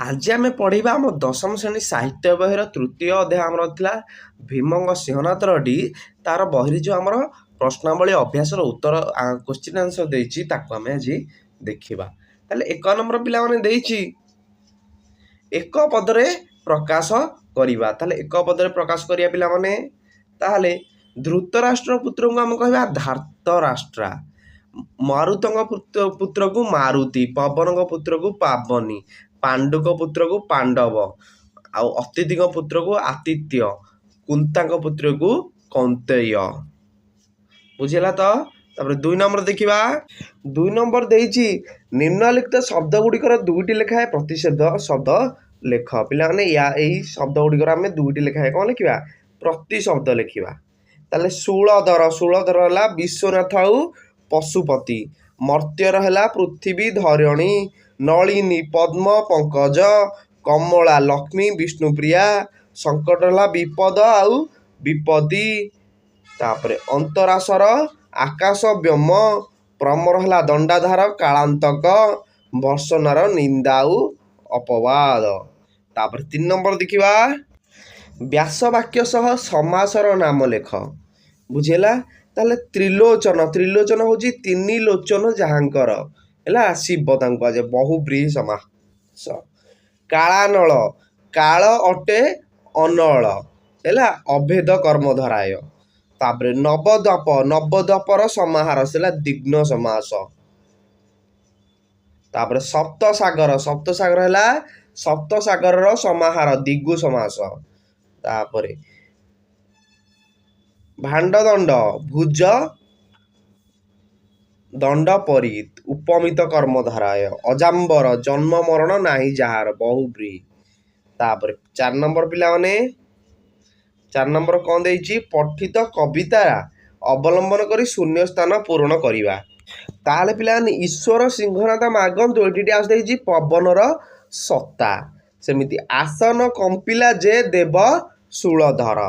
आज आम पढ़ा आम दशम श्रेणी साहित्य बहिर तृतीय अध्याय आम था भीमंग सिंहनाथ डी तार बहिरी जो आम प्रश्नावली अभ्यास उत्तर क्वेश्चन आंसर देती आम आज देखा। एक नंबर पिला माने एक पदरे प्रकाश करवा। एक पदरे प्रकाश करिया पिला माने ताहले धृतराष्ट्र पुत्र को आम कह धार्तराष्ट्रा, मारुतंग पुत्र को मारुति, पवन पुत्र को पावनी, पांडु पुत्र को पांडव, अतिथि पुत्र को आतिथ्य, कुंता पुत्र को कौंतेय। बुझेगा तो तापर 2 नंबर देखिबा। 2 नंबर देइछि निम्नलिखित शब्द गुड़िकर दुईटी लेखाए प्रतिषेध शब्द लेख। पिला माने या एही शब्द गुड़िकर आमे दुईटी लेखाए कोन लिखिबा प्रति शब्द लिखिबा। ताले शूलधर, शूलधर हला विश्वनाथ आउ पशुपति, मर्त्यर हला पृथ्वी धरणी, नलिनी पद्म पंकज, कमला लक्ष्मी विष्णुप्रिया, संकट हला विपद आउ विपदी, तापरे अंतरासर आकाश व्योम, प्रमर हला दंडाधार कालांतक, भर्सनार निंदाउ अपवाद। तापरे 3 नंबर देखिबा व्यास वाक्य सह समासर नाम लेख। बुझेला ताले त्रिलोचन, त्रिलोचन होची 3 लोचन जहांकर हैला शिव तांको आज बहुब्रीहि समास। कालानल, काल अटे अनल हैला अभेद कर्मधराय। तापरे नवद्वाप, नवद्वापर समाहार सेला दिग्न समास। तापरे सप्तसागर, सप्तसागर हैला सप्तसागर समाहार दिगु समास। तापरे भांडदंड, भुज दंड परित उपमित कर्मधाराय, अजाम्बर जन्म मरण नाही जहार बहुब्रीहि। तापरे 4 नंबर पिला माने 4 नंबर कौन देइछि पठित कविता अवलंबन करी शून्य स्थान पूरण करिवा। ताले पिला माने ईश्वर सिंहनाथ मागंतु एठी आस देइछि पवनर सत्ता। सेमिति आसन कंपिला जे देव शूलधर,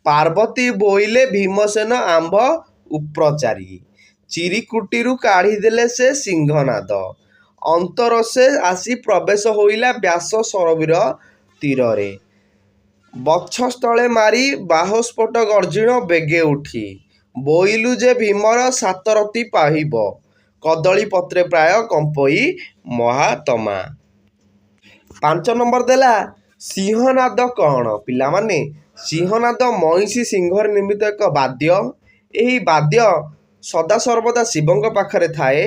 पार्वती बोइले भीमसेन आंभ उप्रचारी, चिरिकुटीरु काढ़ी देले से सिंहनाद, अंतर से आसी प्रवेश होइला व्यास सरवीर तीरे, बक्षस्थले मारी बाहुस्फोट गर्जिण बेगे उठी, बोइलु जे भीमर सातरती पाहिब, कदली पत्रे प्राय कंपई महात्मा। 5 नंबर देला सिंहनाद कौन। पिला माने सिंहनाद महिषी सिंहर निर्मित एक वाद्य। एही वाद्य सदा सर्वदा शिवंक पाखरे थाए।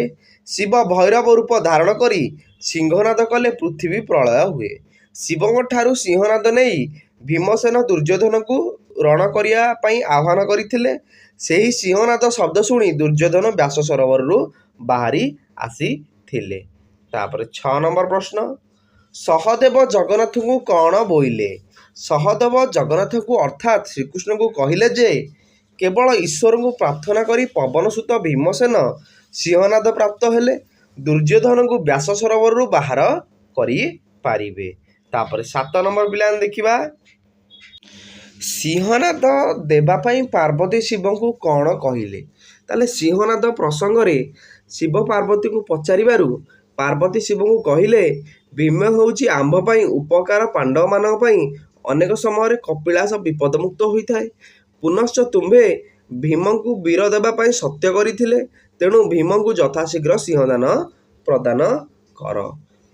शिव भैरव रूप धारण करी सिंहनाद कले पृथ्वी प्रलय हुए। शिवंक ठारू सिंहनाद नहीं भीमसेन दुर्योधन को रण करिया पई आह्वान करिथिले। सेही सिंहनाद शब्द शुणी दुर्योधन व्यास सरोवररू बाहरी आसीथिले। तापर 6 नंबर प्रश्न सहदेव जगन्नाथ को कौन बोइले। सहदेव जगन्नाथ को अर्थात श्रीकृष्ण को कहिले जे केवल ईश्वर को प्रार्थना करी पवनसुत भीमसेन सिंहनाद प्राप्त हेले दुर्योधन को व्यास सरोवर बाहर करी पारिबे। तापर 7 नंबर पिला देखिबा सिंहनाद देवा पई पार्वती शिव को कौन कहिले। ताले सिंहनाद प्रसंग रे शिव पार्वती को पचारिबारु पार्वती शिव को कहिले भीम होउची आंभ पई उपकार पांडव मानक पई अनेक समय कपिलास विपदमुक्त होइथाय। पुनश्च तुम्भे भीम को वीर देवा पई सत्य करिथिले तेणु भीम को यथाशीघ्र सिंहदान प्रदान कर।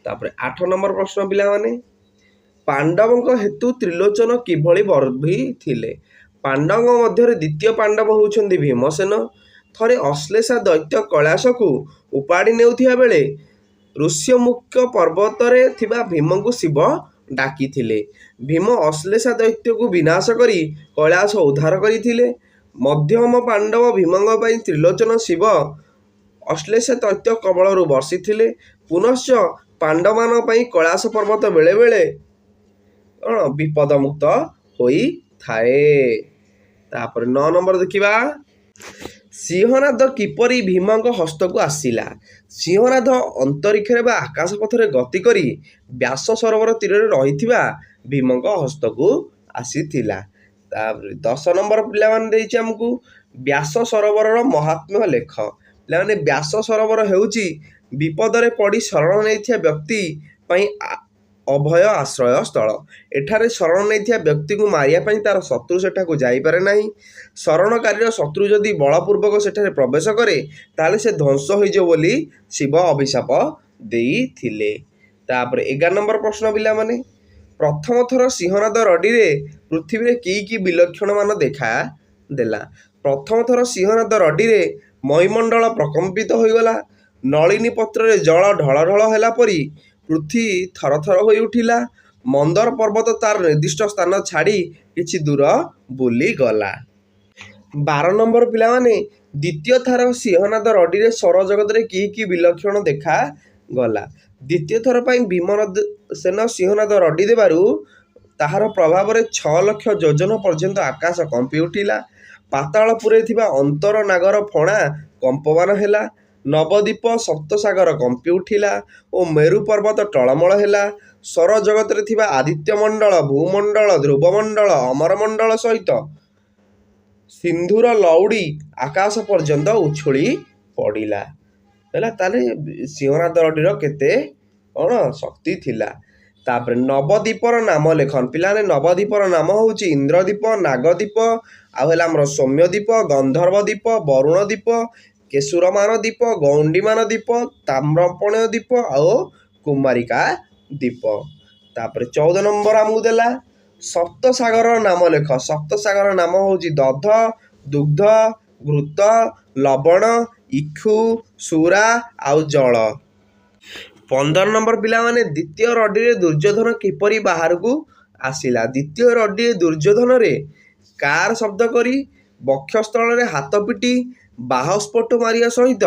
तापर 8 नंबर प्रश्न पिला माने पांडवक हेतु त्रिलोचन किभଳି थिले। पांडवों मध्य द्वितीय पांडव होउछन्ति भीमसेन। थरे अश्लेषा दैत्य कैलाश को उपाड़ी नेउथिया बेले ऋष्यमुख्य पर्वत रे थिबा भीम को शिव डाकी थिले। भीम अश्लेषा दैत्य को विनाश करी कैलाश उद्धार करिथिले। मध्यम पांडव भीमंग पई त्रिलोचन शिव अश्लेषा दैत्य कबलरू वर्षिथिले। पुनश्च पांडवमान पई कैलाश पर्वत बेले बेले विपद मुक्त होई थाए। तापर 9 नंबर देखिबा सिंहनाद किपरि भीमंक हस्त को आसिला। सिंहनाद अंतरिक्ष रे बा आकाश पथरे गति करी व्यास सरोवर तीर रे रहिथिबा भीमंक हस्त को आसीथिला। तापर 10 नंबर पिला माने देइछि हमकु व्यास सरोवर महात्म्य लेख। पिला माने व्यास सरोवर हेउची विपद रे पड़ी शरण नैथिया व्यक्ति पई ଅଭୟ ଆଶ୍ରୟ ସ୍ଥଳ। ଏଠାରେ ଶରଣ ନେଇଥିବା ବ୍ୟକ୍ତିକୁ ମାରିବା ପାଇଁ ତାର ଶତ୍ରୁ ସେଠାକୁ ଯାଇପାରେ ନାହିଁ। ଶରଣକାରୀର ଶତ୍ରୁ ଯଦି ବଳପୂର୍ବକ ସେଠାରେ ପ୍ରବେଶ କରେ ତାହେଲେ ସେ ଧ୍ୱଂସ ହୋଇଯିବ ବୋଲି ଶିବ ଅଭିଶାପ ଦେଇଥିଲେ। ତାପରେ 11 ନମ୍ବର ପ୍ରଶ୍ନ ପିଲାମାନେ, ପ୍ରଥମ ଥର ସିଂହନାଦ ରଡ଼ିରେ ପୃଥିବୀରେ କି ବିଲକ୍ଷଣ ମାନ ଦେଖା ଦେଲା? ପ୍ରଥମ ଥର ସିଂହନାଦ ରଡ଼ିରେ ମହିମଣ୍ଡଳ ପ୍ରକମ୍ପିତ ହୋଇଗଲା। ନଳିନୀ ପତ୍ରରେ ଜଳ ଢଳଢଳ ହେଲା ପରି ପୃଥିବୀ ଥରଥର ହୋଇ ଉଠିଲା। ମନ୍ଦର ପର୍ବତ ତାର ନିର୍ଦ୍ଦିଷ୍ଟ ସ୍ଥାନ ଛାଡ଼ି କିଛି ଦୂର ବୁଲିଗଲା। 12 ନମ୍ବର ପିଲାମାନେ, ଦ୍ୱିତୀୟ ଥର ସିଂହନାଦ ରଡ଼ିରେ ସୌରଜଗତରେ କି ବିଲକ୍ଷଣ ଦେଖାଗଲା? ଦ୍ୱିତୀୟ ଥର ପାଇଁ ଭୀମସେନ ସିଂହନାଦ ରଡ଼ି ଦେବାରୁ ତାହାର ପ୍ରଭାବରେ 6 ଲକ୍ଷ ଯୋଜନ ପର୍ଯ୍ୟନ୍ତ ଆକାଶ କମ୍ପି ଉଠିଲା। ପାତାଳପୁରେ ଥିବା ଅନ୍ତର ନାଗର ଫଣା କମ୍ପମାନ ହେଲା। ନବଦ୍ୱୀପ ସପ୍ତସାଗର କମ୍ପି ଉଠିଲା ଓ ମେରୁ ପର୍ବତ ଟଳମଳ ହେଲା। ସୌରଜଗତରେ ଥିବା ଆଦିତ୍ୟମଣ୍ଡଳ, ଭୂମଣ୍ଡଳ, ଧ୍ରୁବମଣ୍ଡଳ, ଅମରମଣ୍ଡଳ ସହିତ ସିନ୍ଧୁର ଲଉଡ଼ି ଆକାଶ ପର୍ଯ୍ୟନ୍ତ ଉଛୁଳି ପଡ଼ିଲା। ହେଲା, ତାହେଲେ ସିଂହନାଦ ରଡ଼ିର କେତେ କ'ଣ ଶକ୍ତି ଥିଲା। ତାପରେ ନବଦ୍ୱୀପର ନାମ ଲେଖନ। ପିଲାମାନେ, ନବଦ୍ୱୀପର ନାମ ହେଉଛି ଇନ୍ଦ୍ରଦ୍ୱୀପ, ନାଗଦ୍ୱୀପ, ଆଉ ହେଲା ଆମର ସୌମ୍ୟଦ୍ୱୀପ, ଗନ୍ଧର୍ବ ଦ୍ୱୀପ, ବରୁଣ ଦ୍ୱୀପ, କେଶୁରମାନ ଦ୍ୱୀପ, ଗୌଣ୍ଡିମାନ ଦ୍ୱୀପ, ତାମ୍ରପର୍ଣ୍ଣ ଦ୍ୱୀପ ଆଉ କୁମାରିକା ଦ୍ୱୀପ। ତାପରେ 14 ନମ୍ବର ଆମକୁ ଦେଲା ସପ୍ତସାଗର ନାମ ଲେଖ। ସପ୍ତସାଗର ନାମ ହେଉଛି ଦଧ, ଦୁଗ୍ଧ, ଘୃତ, ଲବଣ, ଇକ୍ଷୁ, ସୁରା ଆଉ ଜଳ। 15 ନମ୍ବର ପିଲାମାନେ, ଦ୍ୱିତୀୟ ରଡ଼ିରେ ଦୁର୍ଯ୍ୟୋଧନ କିପରି ବାହାରକୁ ଆସିଲା? ଦ୍ୱିତୀୟ ରଡ଼ିରେ ଦୁର୍ଯ୍ୟୋଧନରେ କାର ଶବ୍ଦ କରି, ବକ୍ଷସ୍ଥଳରେ ହାତ ପିଟି, ବାହସ୍ଫୋଟ ମାରିବା ସହିତ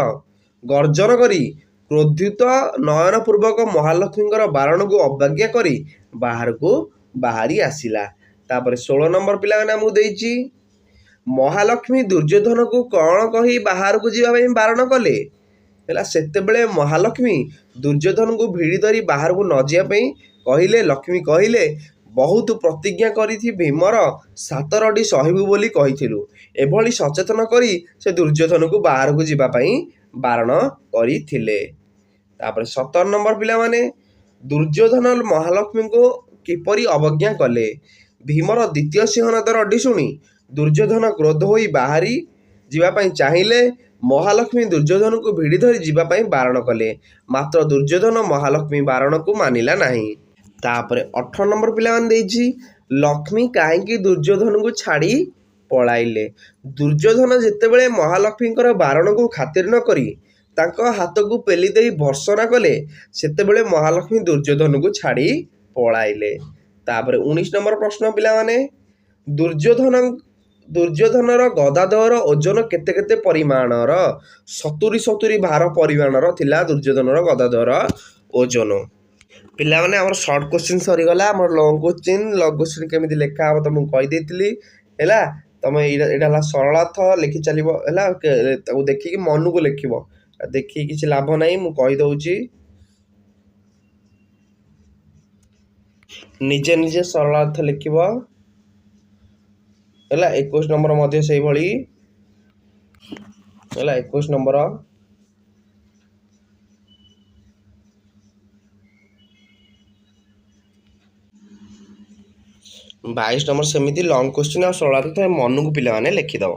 ଗର୍ଜନ କରି, କ୍ରୋଧିତ ନୟନପୂର୍ବକ ମହାଲକ୍ଷ୍ମୀଙ୍କର ବାରଣକୁ ଅବଜ୍ଞା କରି ବାହାରକୁ ବାହାରି ଆସିଲା। ତାପରେ 16 ନମ୍ବର ପିଲାମାନେ ଆମକୁ ଦେଇଛି, ମହାଲକ୍ଷ୍ମୀ ଦୁର୍ଯ୍ୟୋଧନକୁ କ'ଣ କହି ବାହାରକୁ ଯିବା ପାଇଁ ବାରଣ କଲେ? ହେଲା, ସେତେବେଳେ ମହାଲକ୍ଷ୍ମୀ ଦୁର୍ଯ୍ୟୋଧନକୁ ଭିଡ଼ି ଧରି ବାହାରକୁ ନ ଯିବା ପାଇଁ କହିଲେ। ଲକ୍ଷ୍ମୀ କହିଲେ, ବହୁତ ପ୍ରତିଜ୍ଞା କରିଥି ଭୀମର 7 ରଡ଼ି ସହିବୁ ବୋଲି କହିଥିଲୁ। ଏଭଳି ସଚେତନ କରି ସେ ଦୁର୍ଯ୍ୟୋଧନକୁ ବାହାରକୁ ଯିବା ପାଇଁ ବାରଣ କରିଥିଲେ। ତାପରେ 17 ନମ୍ବର ପିଲାମାନେ, ଦୁର୍ଯ୍ୟୋଧନ ମହାଲକ୍ଷ୍ମୀଙ୍କୁ କିପରି ଅବଜ୍ଞା କଲେ? ଭୀମର ଦ୍ୱିତୀୟ ସିଂହନାଦ ରଡ଼ି ଶୁଣି ଦୁର୍ଯ୍ୟୋଧନ କ୍ରୋଧ ହୋଇ ବାହାରି ଯିବା ପାଇଁ ଚାହିଁଲେ। ମହାଲକ୍ଷ୍ମୀ ଦୁର୍ଯ୍ୟୋଧନକୁ ଭିଡ଼ି ଧରି ଯିବା ପାଇଁ ବାରଣ କଲେ, ମାତ୍ର ଦୁର୍ଯ୍ୟୋଧନ ମହାଲକ୍ଷ୍ମୀ ବାରଣକୁ ମାନିଲା ନାହିଁ। ତାପରେ 18 ନମ୍ବର ପିଲାମାନେ ଦେଇଛି, ଲକ୍ଷ୍ମୀ କାହିଁକି ଦୁର୍ଯ୍ୟୋଧନକୁ ଛାଡ଼ି ପଳାଇଲେ? ଦୁର୍ଯ୍ୟୋଧନ ଯେତେବେଳେ ମହାଲକ୍ଷ୍ମୀଙ୍କର ବାରଣକୁ ଖାତିର ନ କରି ତାଙ୍କ ହାତକୁ ପେଲି ଦେଇ ଭର୍ତ୍ସନା କଲେ, ସେତେବେଳେ ମହାଲକ୍ଷ୍ମୀ ଦୁର୍ଯ୍ୟୋଧନକୁ ଛାଡ଼ି ପଳାଇଲେ। ତାପରେ 19 ନମ୍ବର ପ୍ରଶ୍ନ ପିଲାମାନେ, ଦୁର୍ଯ୍ୟୋଧନର ଗଦାଦ୍ୱୟର ଓଜନ କେତେ ପରିମାଣର? 70 ଭାର ପରିମାଣର ଥିଲା ଦୁର୍ଯ୍ୟୋଧନର ଗଦାଦ୍ୱୟର ଓଜନ। ପିଲାମାନେ, ଆମର ସର୍ଟ କୋଶ୍ଚିନ୍ ସରିଗଲା। ଆମର ଲଙ୍ଗ କୋଶ୍ଚିନ୍ କେମିତି ଲେଖା ହେବ ତମକୁ କହିଦେଇଥିଲି। ହେଲା, ତମେ ଏଇଟା ହେଲା ସରଳାର୍ଥ ଲେଖି ଚାଲିବ। ହେଲା, ତାକୁ ଦେଖିକି ମନକୁ ଲେଖିବ, ଦେଖିକି କିଛି ଲାଭ ନାହିଁ, ମୁଁ କହିଦେଉଛି। ନିଜେ ନିଜେ ସରଳାର୍ଥ ଲେଖିବ। ହେଲା, 21 ନମ୍ବର ମଧ୍ୟ ସେଇଭଳି। ହେଲା, 21 ନମ୍ବର। ବାଇଶ ନମ୍ବର ସେମିତି ଲଙ୍ଗ କୋଶ୍ଚିନ୍ ଆଉ ସରଳାର୍ଥ ମନକୁ ପିଲାମାନେ ଲେଖିଦେବ।